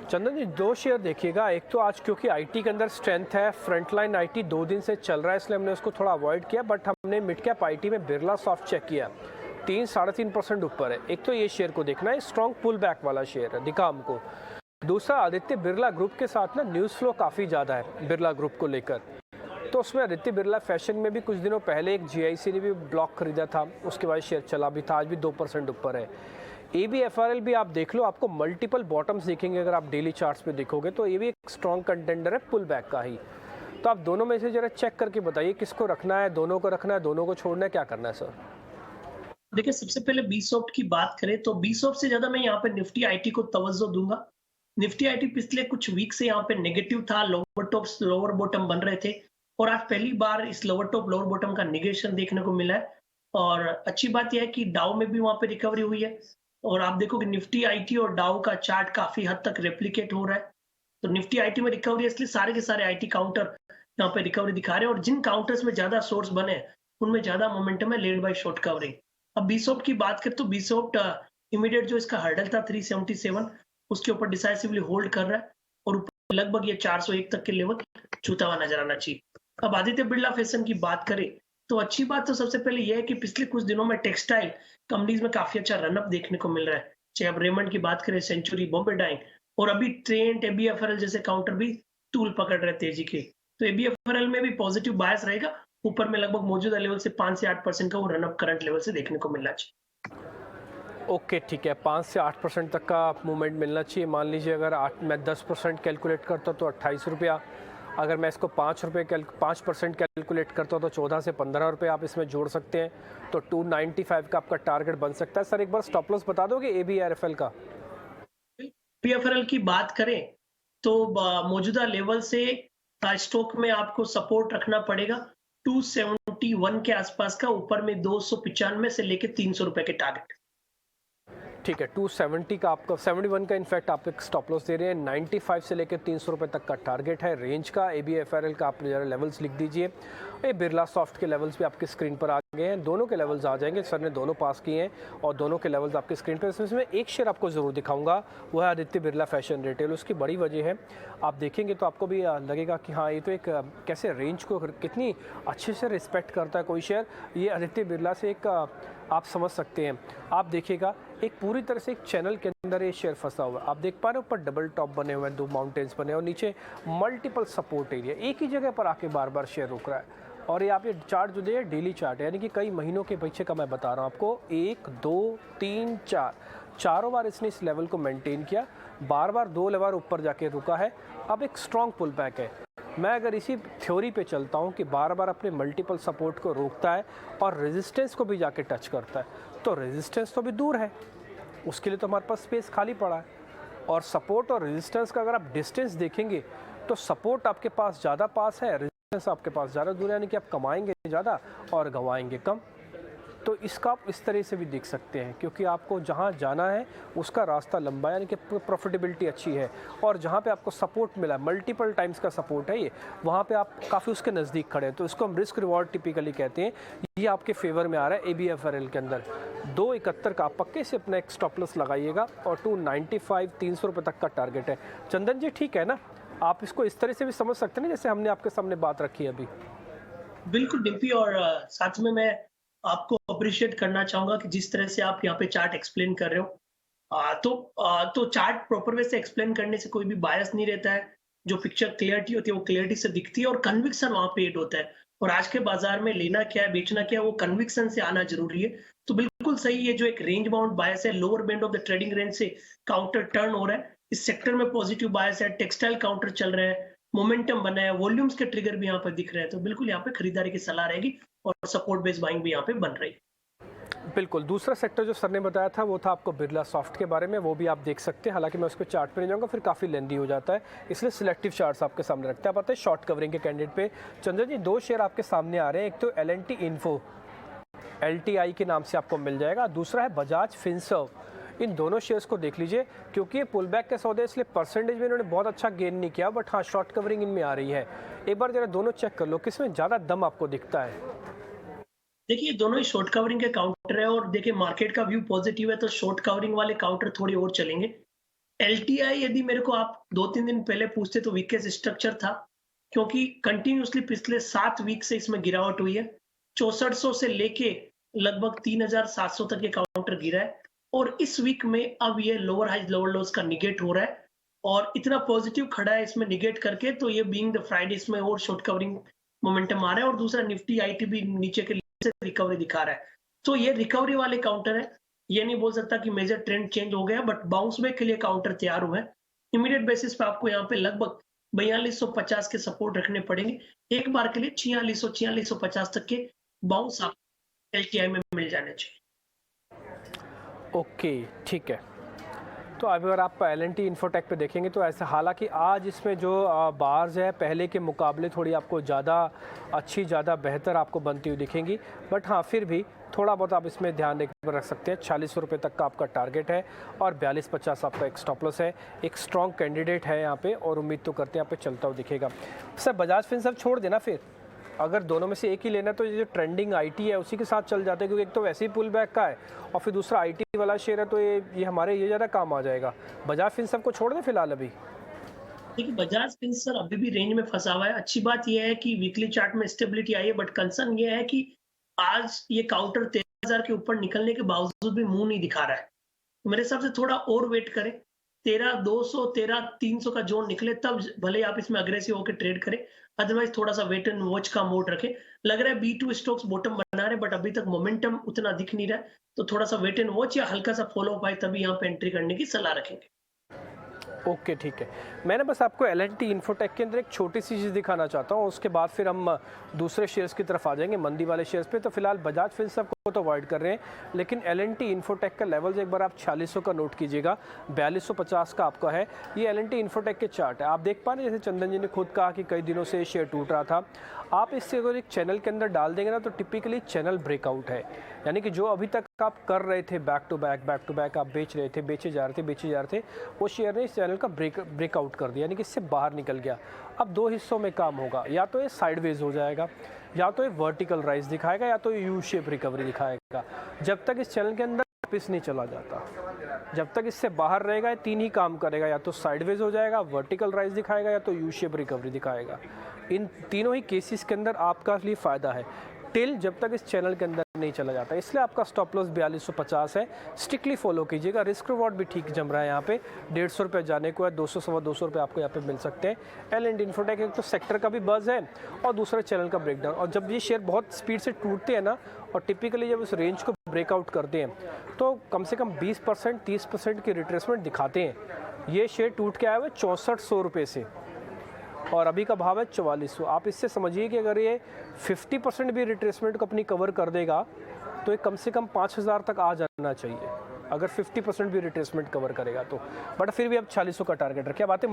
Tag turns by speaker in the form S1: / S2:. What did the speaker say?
S1: चंदन जी, दो शेयर देखिएगा। एक तो आज क्योंकि आईटी के अंदर स्ट्रेंथ है, फ्रंटलाइन आईटी 2 दिन से चल रहा है, इसलिए हमने उसको थोड़ा अवॉइड किया। बट हमने मिड कैप आईटी में बिरला सॉफ्ट चेक किया, 3-3.5% ऊपर है। एक तो ये शेयर को देखना है, स्ट्रॉन्ग पुल बैक वाला शेयर है, दिखा हमको। दूसरा, आदित्य बिरला ग्रुप के साथ ना न्यूज़ फ्लो काफ़ी ज़्यादा है बिरला ग्रुप को लेकर। तो उसमें आदित्य बिरला फैशन में भी कुछ दिनों पहले एक जीआईसी ने भी ब्लॉक खरीदा था, उसके बाद शेयर चला भी था, आज भी 2% ऊपर है। एबीएफआरएल भी आप देख लो, आपको मल्टीपल बॉटम्स दिखेंगे अगर आप डेली चार्ट्स पे देखोगे, तो ये भी एक स्ट्रॉन्ग कंटेंडर है पुल बैक का ही। तो आप दोनों में से जरा चेक करके बताइए किसको रखना है, दोनों को रखना है, दोनों को छोड़ना है, क्या करना है सर?
S2: देखिए, सबसे पहले बीसॉफ्ट की बात करें तो बीसॉफ्ट से ज्यादा मैं यहाँ पे निफ्टी आईटी को तवज्जो दूंगा। निफ्टी आईटी पिछले कुछ वीक से यहाँ पे नेगेटिव था, लोअर टॉप्स लोअर बॉटम बन रहे थे और आज पहली बार इस लोअर टॉप लोअर बॉटम का निगेशन देखने को मिला है। और अच्छी बात यह है कि डाउ में भी वहां पे रिकवरी हुई है और आप देखोगे निफ्टी आईटी और डाउ का चार्ट काफी हद तक रेप्लिकेट हो रहा है। तो निफ्टी आईटी में रिकवरी है, इसलिए सारे के सारे आईटी काउंटर यहाँ पे रिकवरी दिखा रहे हैं और जिन काउंटर्स में ज्यादा सोर्स बने हैं उनमें ज्यादा मोमेंटम है, लेड बाय शॉर्ट कवरिंग। अब बीसॉफ्ट की बात करें तो बीसॉफ्ट इमीडिएट जो इसका हर्डल था 377, उसके ऊपर डिसाइसिवली होल्ड कर रहा है और ऊपर लगभग ये 401 तक के लेवल छूता हुआ नजर आना चाहिए। अब आदित्य बिरला फैशन की बात करें तो अच्छी बात तो सबसे पहले यह है कि पिछले कुछ दिनों में टेक्सटाइल कंपनीज में काफी अच्छा रनअप देखने को मिल रहा है। चाहे आप रेमंड की बात करें, सेंचुरी, बॉम्बे डाइंग और अभी ट्रेंट, एबीएफआरएल जैसे काउंटर भी टूल पकड़ रहे हैं तेजी के। तो एबीएफआरएल में भी पॉजिटिव बायस रहेगा। ऊपर में लगभग मौजूदा लेवल से 5 से 8% का वो रनअप करंट लेवल से देखने को मिलना चाहिए।
S1: ओके, ठीक है, 5 से 8% तक का मूवमेंट मिलना चाहिए। मान लीजिए अगर मैं 10% कैलकुलेट करता तो 28 रुपया, अगर मैं इसको 5% कैलकुलेट करता हूँ तो 14 से 15 रुपये आप इसमें जोड़ सकते हैं। तो 295 का आपका टारगेट बन सकता है। सर एक बार स्टॉप लॉस बता दोगे एबीआरएफएल का?
S2: पीएफआरएल की बात करें तो मौजूदा लेवल से स्टॉक में आपको सपोर्ट रखना पड़ेगा 271 के आसपास का, ऊपर में 295 से लेके 300 रुपए के टारगेट।
S1: ठीक है, 270 का आपका, 71 का इनफैक्ट आप एक स्टॉप लॉस दे रहे हैं। 95 से लेकर 300 रुपये तक का टारगेट है रेंज का। एबीएफआरएल का आप जरा लेवल्स लिख दीजिए। ये बिरला सॉफ्ट के लेवल्स भी आपकी स्क्रीन पर आ गए हैं, दोनों के लेवल्स आ जाएंगे। सर ने दोनों पास किए हैं और दोनों के लेवल्स आपकी स्क्रीन पर। इसमें एक शेयर आपको ज़रूर दिखाऊंगा, वो है आदित्य बिरला फैशन रिटेल। उसकी बड़ी वजह है, आप देखेंगे तो आपको भी लगेगा कि हाँ, ये तो एक कैसे रेंज को कितनी अच्छे से रिस्पेक्ट करता है कोई शेयर। ये आदित्य बिरला से एक आप समझ सकते हैं। आप देखिएगा एक पूरी तरह से एक चैनल के अंदर ये शेयर फंसा हुआ है। आप देख पा रहे हो ऊपर डबल टॉप बने हुए हैं, 2 माउंटेन्स बने और नीचे मल्टीपल सपोर्ट एरिया, एक ही जगह पर आके बार बार शेयर रुक रहा है। और ये आप ये चार्ट जो है डेली चार्ट है, यानी कि कई महीनों के पीछे का मैं बता रहा हूँ आपको। 1 2 3 4 चारों बार इसने इस लेवल को मेंटेन किया, बार बार 2 लेवल ऊपर जाके रुका है। अब एक स्ट्रॉन्ग पुल बैक है। मैं अगर इसी थ्योरी पे चलता हूँ कि बार बार अपने मल्टीपल सपोर्ट को रोकता है और रेजिस्टेंस को भी जाके टच करता है, तो रेजिस्टेंस तो भी दूर है, उसके लिए तो हमारे पास स्पेस खाली पड़ा है। और सपोर्ट और रेजिस्टेंस का अगर आप डिस्टेंस देखेंगे तो सपोर्ट आपके पास ज़्यादा पास है, रेजिस्टेंस आपके पास ज़्यादा दूर है, यानी कि आप कमाएंगे ज़्यादा और गंवाएंगे कम। तो इसका आप इस तरह से भी देख सकते हैं, क्योंकि आपको जहां जाना है उसका रास्ता लंबा है, यानी कि प्रॉफिटेबिलिटी अच्छी है। और जहां पे आपको सपोर्ट मिला, मल्टीपल टाइम्स का सपोर्ट है ये, वहां पे आप काफ़ी उसके नज़दीक खड़े हैं। तो इसको हम रिस्क रिवॉर्ड टिपिकली कहते हैं। ये आपके फेवर में आ रहा है एबीएफआरएल के अंदर। 271 का आप पक्के से अपना एक स्टॉप लॉस लगाइएगा और 295 300 रुपये तक का टारगेट है। चंदन जी, ठीक है ना? आप इसको इस तरह से भी समझ सकते हैं जैसे हमने आपके सामने बात रखी है अभी।
S2: बिल्कुल डिम्पी, और साथ में मैं आपको अप्रिशिएट करना चाहूंगा कि जिस तरह से आप यहाँ पे चार्ट एक्सप्लेन कर रहे हो। तो चार्ट प्रॉपर वे से एक्सप्लेन करने से कोई भी बायस नहीं रहता है। जो पिक्चर क्लियरिटी होती है वो क्लियरिटी से दिखती है और कन्विक्शन वहां पे एड होता है। और आज के बाजार में लेना क्या है, बेचना क्या है, वो कन्विक्शन से आना जरूरी है। तो बिल्कुल सही, ये जो एक रेंज बाउंड बायस है, lower band of the trading range से काउंटर टर्न हो रहा है। इस सेक्टर में पॉजिटिव बायस है, टेक्सटाइल काउंटर चल रहे हैं, मोमेंटम बना है, वॉल्यूम्स के ट्रिगर भी यहाँ पर दिख रहे हैं। तो बिल्कुल यहाँ पे खरीदारी की सलाह रहेगी और सपोर्ट बेस्ड बाइंग भी यहाँ पे बन रही है।
S1: बिल्कुल, दूसरा सेक्टर जो सर ने बताया था वो था आपको बिरला सॉफ्ट के बारे में, वो भी आप देख सकते हैं। हालांकि मैं उस पर चार्ट पे नहीं जाऊँगा, फिर काफ़ी लेंदी हो जाता है, इसलिए सिलेक्टिव चार्ट्स आपके सामने रखते हैं। आप आते हैं शॉर्ट कवरिंग के कैंडिडेट पे। चंद्र जी, 2 शेयर आपके सामने आ रहे हैं। एक तो एल&टी इन्फो, LTI के नाम से आपको मिल जाएगा। दूसरा है बजाज फिनसर्व। इन दोनों शेयर्स को देख लीजिए, क्योंकि ये पुल बैक के सौदे, इसलिए परसेंटेज में इन्होंने बहुत अच्छा गेन नहीं किया, बट हाँ, शॉर्ट कवरिंग इनमें आ रही है। एक बार जरा दोनों चेक कर लो, किसमें ज़्यादा दम आपको दिखता है?
S2: देखिए, दोनों ही शॉर्ट कवरिंग के काउंटर है और देखिए मार्केट का व्यू पॉजिटिव है तो शॉर्ट कवरिंग वाले काउंटर थोड़ी और चलेंगे। एलटीआई यदि मेरे को आप 2-3 दिन पहले पूछते तो वीकेस्ट स्ट्रक्चर था, क्योंकि कंटिन्यूअसली पिछले 7 वीक से इसमें गिरावट हुई है। 6400 से लेके लगभग 3700 तक ये काउंटर गिरा है और इस वीक में अब ये लोअर हाइज लोअर लोज का निगेट हो रहा है और इतना पॉजिटिव खड़ा है इसमें निगेट करके, तो ये बीइंग द फ्राइडे इसमें और शॉर्ट कवरिंग मोमेंटम आ रहा है और दूसरा निफ्टी आईटी भी नीचे के से रिकवरी दिखा रहा है। तो ये रिकवरी वाले काउंटर है, ये नहीं बोल सकता कि मेजर ट्रेंड चेंज हो गया, बट बाउंस बैक के लिए काउंटर तैयार हुआ है। इमीडिएट बेसिस पे आपको यहाँ पे लगभग 4250 के सपोर्ट रखने पड़ेंगे। एक बार के लिए 4600-4650 तक के बाउंस आप एलटीआई में मिल जाने चाहिए।
S1: ओके, ठीक है। तो अब अगर आप एल&टी इन्फोटेक पे देखेंगे तो ऐसा, हालांकि आज इसमें जो बार्स है पहले के मुकाबले थोड़ी आपको ज़्यादा अच्छी, ज़्यादा बेहतर आपको बनती हुई दिखेंगी, बट हाँ फिर भी थोड़ा बहुत आप इसमें ध्यान रख सकते हैं। 40 रुपये तक का आपका टारगेट है और 42.50 आपका एक स्टॉप लॉस है। एक स्ट्रॉन्ग कैंडिडेट है यहाँ पे और उम्मीद तो करते हैं यहाँ पे चलता हुआ दिखेगा। सर बजाज फिनसर्व छोड़ देना फिर, अगर दोनों में से एक ही लेना तो ये जो ट्रेंडिंग आईटी है उसी के साथ चल जाते हैं, क्योंकि एक तो वैसे ही पुल बैक का है और फिर दूसरा आईटी वाला शेयर है, तो ये हमारे ये ज़्यादा काम आ जाएगा। बजाज फिनसर्व को छोड़ दें फिलहाल अभी।
S2: देखिए बजाज फिनसर्व अभी भी रेंज में फंसा हुआ है। अच्छी बात यह है कि वीकली चार्ट में स्टेबिलिटी आई है, बट कंसर्न ये है कि आज ये काउंटर 13,000 के ऊपर निकलने के बावजूद भी मुंह नहीं दिखा रहा है। मेरे हिसाब से थोड़ा और वेट करें, 13,200 13,300 का जोन निकले तब भले आप इसमें अग्रेसिव होकर ट्रेड करें, अदरवाइज थोड़ा सा वेट एंड वॉच का मोड रखें। लग रहा है B2 स्टॉक्स बॉटम बना रहे हैं, बट अभी तक मोमेंटम उतना दिख नहीं रहा है, तो थोड़ा सा वेट एंड वॉच या हल्का सा फॉलो अप आए तभी यहाँ पे एंट्री करने की सलाह रखेंगे।
S1: ओके, ठीक है। मैंने बस आपको एल&टी इन्फोटेक के अंदर एक छोटी सी चीज़ दिखाना चाहता हूँ, उसके बाद फिर हम दूसरे शेयर्स की तरफ आ जाएंगे, मंदी वाले शेयर्स पे। तो फिलहाल बजाज फिनसर्व को तो अवॉइड कर रहे हैं, लेकिन एल&टी इन्फोटेक का लेवल एक बार आप 4600 का नोट कीजिएगा, 4250 का आपका है। ये एल&टी इन्फोटेक के चार्ट है, आप देख पा रहे हैं, जैसे चंदन जी ने खुद कहा कि कई दिनों से शेयर टूट रहा था। आप इससे अगर एक चैनल के अंदर डाल देंगे ना तो टिपिकली चैनल ब्रेकआउट है, यानी कि जो अभी तक आप कर रहे थे बैक टू बैक आप बेच रहे थे, बेचे जा रहे थे, वो शेयर ने इस चैनल का ब्रेकआउट कर दिया, यानी कि इससे बाहर निकल गया। अब दो हिस्सों में काम होगा, या तो ये साइडवेज हो जाएगा, या तो ये वर्टिकल राइज दिखाएगा, या तो ये यू शेप रिकवरी दिखाएगा। जब तक इस चैनल के अंदर वापस नहीं चला जाता, जब तक इससे बाहर रहेगा, ये तीन ही काम करेगा, या तो साइडवेज हो जाएगा, वर्टिकल राइज दिखाएगा, या तो यू शेप रिकवरी दिखाएगा। इन तीनों ही केसेस के अंदर आपका लिए फ़ायदा है टिल जब तक इस चैनल के अंदर नहीं चला जाता। इसलिए आपका स्टॉप लॉस 4250 है, स्ट्रिक्टली फॉलो कीजिएगा। रिस्क रिवॉर्ड भी ठीक जम रहा है यहाँ पे, 150 रुपये जाने को है, 200 सवा 200 रुपये आपको यहाँ पे मिल सकते हैं। एल&टी इन्फोटेक एक तो सेक्टर का भी बज़ है और दूसरा चैनल का ब्रेकडाउन, और जब ये शेयर बहुत स्पीड से टूटते हैं ना, और टिपिकली जब उस रेंज को ब्रेकआउट करते हैं तो कम से कम 20% 30% की रिट्रेसमेंट दिखाते हैं। ये शेयर टूट के आया हुआ 6400 रुपये से और अभी का भाव है 4400। आप इससे समझिए कि अगर ये 50% भी रिट्रेसमेंट को अपनी कवर कर देगा तो ये कम से कम 5000 तक आ जाना चाहिए, अगर 50% भी रिट्रेसमेंट कवर करेगा तो। बट फिर भी अब 4600 का टारगेट रखिए। अब आते हैं